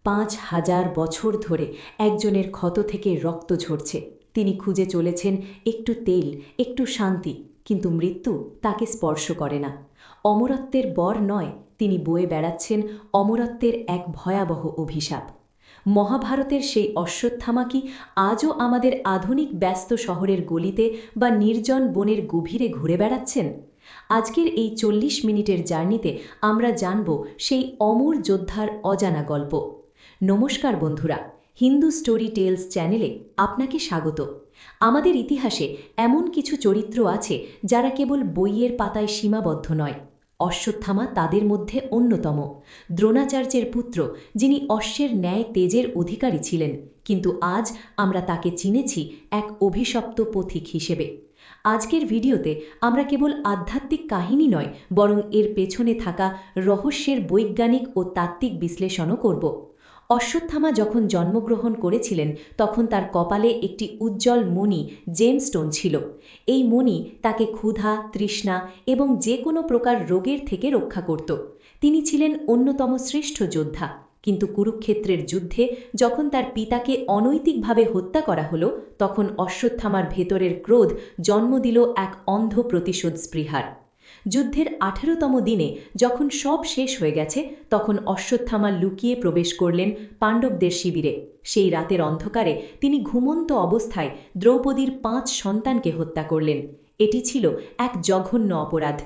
৫,০০০ বছর ধরে একজনের ক্ষত থেকে রক্ত ঝরছে। তিনি খুঁজে চলেছেন একটু তেল, একটু শান্তি, কিন্তু মৃত্যু তাকে স্পর্শ করে না। অমরত্বের বর নয়, তিনি বয়ে বেড়াচ্ছেন অমরত্বের এক ভয়াবহ অভিশাপ। মহাভারতের সেই অশ্বত্থামা কি আজও আমাদের আধুনিক ব্যস্ত শহরের গলিতে বা নির্জন বনের গভীরে ঘুরে বেড়াচ্ছেন? আজকের এই ৪০ মিনিটের জার্নিতে আমরা জানব সেই অমর যোদ্ধার অজানা গল্প। নমস্কার বন্ধুরা, হিন্দু স্টোরি টেলস চ্যানেলে আপনাকে স্বাগত। আমাদের ইতিহাসে এমন কিছু চরিত্র আছে যারা কেবল বইয়ের পাতায় সীমাবদ্ধ নয়। অশ্বত্থামা তাদের মধ্যে অন্যতম। দ্রোণাচার্যের পুত্র, যিনি অশ্বের ন্যায় তেজের অধিকারী ছিলেন, কিন্তু আজ আমরা তাকে চিনেছি এক অভিশপ্ত পথিক হিসেবে। আজকের ভিডিওতে আমরা কেবল আধ্যাত্মিক কাহিনী নয়, বরং এর পেছনে থাকা রহস্যের বৈজ্ঞানিক ও তাত্ত্বিক বিশ্লেষণও করব। অশ্বত্থামা যখন জন্মগ্রহণ করেছিলেন তখন তার কপালে একটি উজ্জ্বল মণি, জেমস্টোন ছিল। এই মণি তাকে ক্ষুধা, তৃষ্ণা এবং যে কোনো প্রকার রোগের থেকে রক্ষা করত। তিনি ছিলেন অন্যতম শ্রেষ্ঠ যোদ্ধা, কিন্তু কুরুক্ষেত্রের যুদ্ধে যখন তার পিতাকে অনৈতিকভাবে হত্যা করা হলো, তখন অশ্বত্থামার ভেতরের ক্রোধ জন্ম দিল এক অন্ধ প্রতিশোধ স্পৃহার। যুদ্ধের ১৮তম দিনে যখন সব শেষ হয়ে গেছে, তখন অশ্বত্থামা লুকিয়ে প্রবেশ করলেন পাণ্ডবদের শিবিরে। সেই রাতের অন্ধকারে তিনি ঘুমন্ত অবস্থায় দ্রৌপদীর ৫ সন্তানকে হত্যা করলেন। এটি ছিল এক জঘন্য অপরাধ।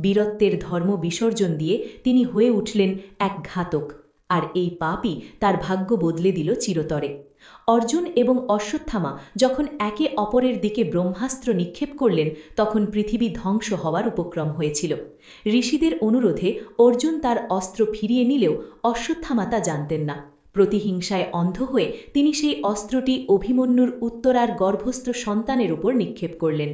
বীরত্বের ধর্ম বিসর্জন দিয়ে তিনি হয়ে উঠলেন এক ঘাতক, আর এই পাপই তার ভাগ্য বদলে দিল চিরতরে। অর্জুন এবং অশ্বত্থামা যখন একে অপরের দিকে ব্রহ্মাস্ত্র নিক্ষেপ করলেন, তখন পৃথিবী ধ্বংস হওয়ার উপক্রম হয়েছিল। ঋষিদের অনুরোধে অর্জুন তার অস্ত্র ফিরিয়ে নিলেও অশ্বত্থামা তা জানতেন না। প্রতিহিংসায় অন্ধ হয়ে তিনি সেই অস্ত্রটি অভিমন্যুর উত্তরার গর্ভস্থ সন্তানের উপর নিক্ষেপ করলেন।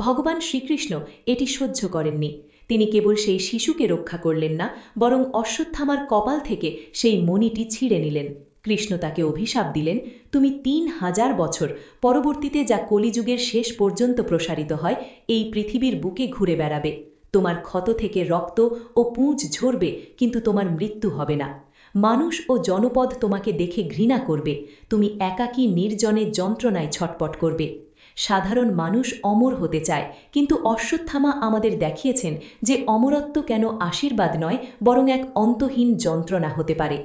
ভগবান শ্রীকৃষ্ণ এটি সহ্য করেননি। তিনি কেবল সেই শিশুকে রক্ষা করলেন না, বরং অশ্বত্থামার কপাল থেকে সেই মণিটি ছিঁড়ে নিলেন। কৃষ্ণ তাকে অভিশাপ দিলেন, তুমি ৩,০০০ বছর, পরবর্তীতে যা কলিযুগের শেষ পর্যন্ত প্রসারিত হয়, এই পৃথিবীর বুকে ঘুরে বেড়াবে। তোমার ক্ষত থেকে রক্ত ও পুঁজ ঝরবে, কিন্তু তোমার মৃত্যু হবে না। মানুষ ও জনপদ তোমাকে দেখে ঘৃণা করবে। তুমি একাকী নির্জনে যন্ত্রণায় ছটপট করবে। সাধারণ মানুষ অমর হতে চায়, কিন্তু অশ্বত্থামা আমাদের দেখিয়েছেন যে অমরত্ব কেন আশীর্বাদ নয়, বরং এক অন্তহীন যন্ত্রণা হতে পারে।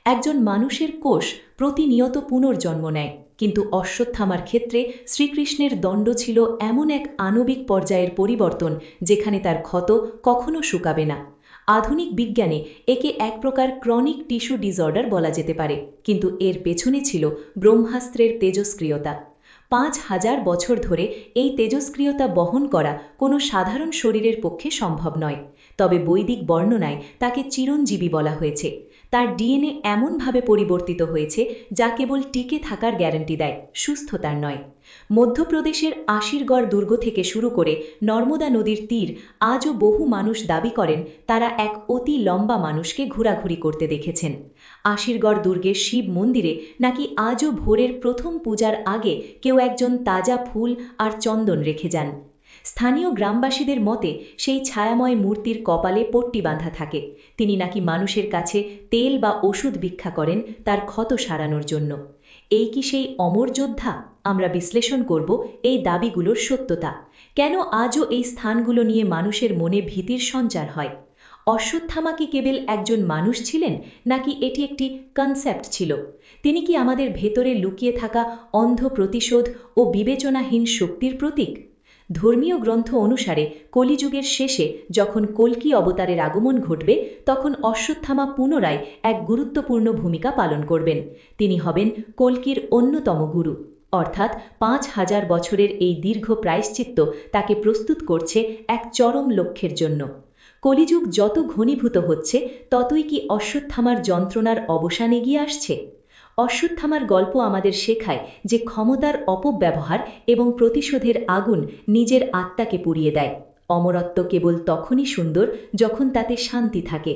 একজন মানুষের কোষ প্রতিনিয়ত পুনর্জন্ম নেয়, কিন্তু অশ্বত্থামার ক্ষেত্রে শ্রীকৃষ্ণের দণ্ড ছিল এমন এক আণবিক পর্যায়ের পরিবর্তন, যেখানে তার ক্ষত কখনো শুকাবে না। আধুনিক বিজ্ঞানে একে এক প্রকার ক্রনিক টিস্যু ডিসঅর্ডার বলা যেতে পারে, কিন্তু এর পেছনে ছিল ব্রহ্মাস্ত্রের তেজস্ক্রিয়তা। ৫,০০০ বছর ধরে এই তেজস্ক্রিয়তা বহন করা কোনো সাধারণ শরীরের পক্ষে সম্ভব নয়। তবে বৈদিক বর্ণনায় তাকে চিরঞ্জীবী বলা হয়েছে। তার ডিএনএ এমনভাবে পরিবর্তিত হয়েছে যা কেবল টিকে থাকার গ্যারান্টি দেয়, সুস্থতার নয়। মধ্যপ্রদেশের আশিরগড় দুর্গ থেকে শুরু করে নর্মদা নদীর তীর, আজও বহু মানুষ দাবি করেন তারা এক অতি লম্বা মানুষকে ঘোরাঘুরি করতে দেখেছেন। আশিরগড় দুর্গের শিব মন্দিরে নাকি আজও ভোরের প্রথম পূজার আগে কেউ একজন তাজা ফুল আর চন্দন রেখে যান। স্থানীয় গ্রামবাসীদের মতে সেই ছায়াময় মূর্তির কপালে পট্টি বাঁধা থাকে। তিনি নাকি মানুষের কাছে তেল বা ওষুধ ভিক্ষা করেন তার ক্ষত সারানোর জন্য। এই কি সেই অমর যোদ্ধা? আমরা বিশ্লেষণ করব এই দাবিগুলোর সত্যতা। কেন আজও এই স্থানগুলো নিয়ে মানুষের মনে ভীতির সঞ্চার হয়? অশ্বত্থামা কি কেবল একজন মানুষ ছিলেন, নাকি এটি একটি কনসেপ্ট ছিল? তিনি কি আমাদের ভেতরে লুকিয়ে থাকা অন্ধ প্রতিশোধ ও বিবেচনাহীন শক্তির প্রতীক? ধর্মীয় গ্রন্থ অনুসারে কলিযুগের শেষে যখন কল্কি অবতারের আগমন ঘটবে, তখন অশ্বত্থামা পুনরায় এক গুরুত্বপূর্ণ ভূমিকা পালন করবেন। তিনি হবেন কল্কির অন্যতম গুরু, অর্থাৎ ৫,০০০ বছরের এই দীর্ঘ প্রায়শ্চিত্ত তাকে প্রস্তুত করছে এক চরম লক্ষ্যের জন্য। কলিযুগ যত ঘনীভূত হচ্ছে, ততই কি অশ্বত্থামার যন্ত্রণার অবসান এগিয়ে আসছে? অশ্বত্থামার গল্প আমাদের শেখায় যে ক্ষমতার অপব্যবহার এবং প্রতিশোধের আগুন নিজের আত্মাকে পুড়িয়ে দেয়। অমরত্ব কেবল তখনই সুন্দর যখন তাতে শান্তি থাকে।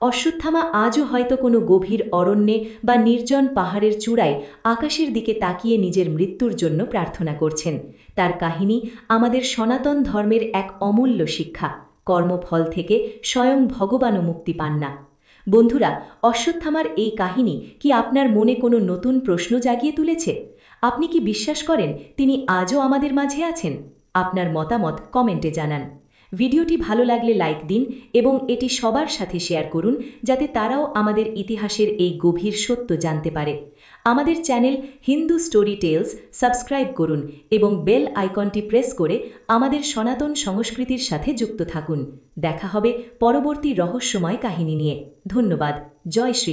অশ্বত্থামা আজও হয়তো কোনো গভীর অরণ্যে বা নির্জন পাহাড়ের চূড়ায় আকাশের দিকে তাকিয়ে নিজের মৃত্যুর জন্য প্রার্থনা করছেন। তার কাহিনী আমাদের সনাতন ধর্মের এক অমূল্য শিক্ষা। কর্মফল থেকে স্বয়ং ভগবানও মুক্তি পান না। বন্ধুরা, অশ্বত্থামার এই কাহিনী কি আপনার মনে কোনো নতুন প্রশ্ন জাগিয়ে তুলেছে? আপনি কি বিশ্বাস করেন তিনি আজও আমাদের মাঝে আছেন? আপনার মতামত কমেন্টে জানান। ভিডিওটি ভালো লাগলে লাইক দিন এবং এটি সবার সাথে শেয়ার করুন, যাতে তারাও আমাদের ইতিহাসের এই গভীর সত্য জানতে পারে। আমাদের channel Hindu story tells subscribe করুন এবং বেল আইকনটি প্রেস করে আমাদের সনাতন সংস্কৃতির সাথে যুক্ত থাকুন। দেখা হবে পরবর্তী রহস্যময় কাহিনী নিয়ে। ধন্যবাদ। জয় শ্রী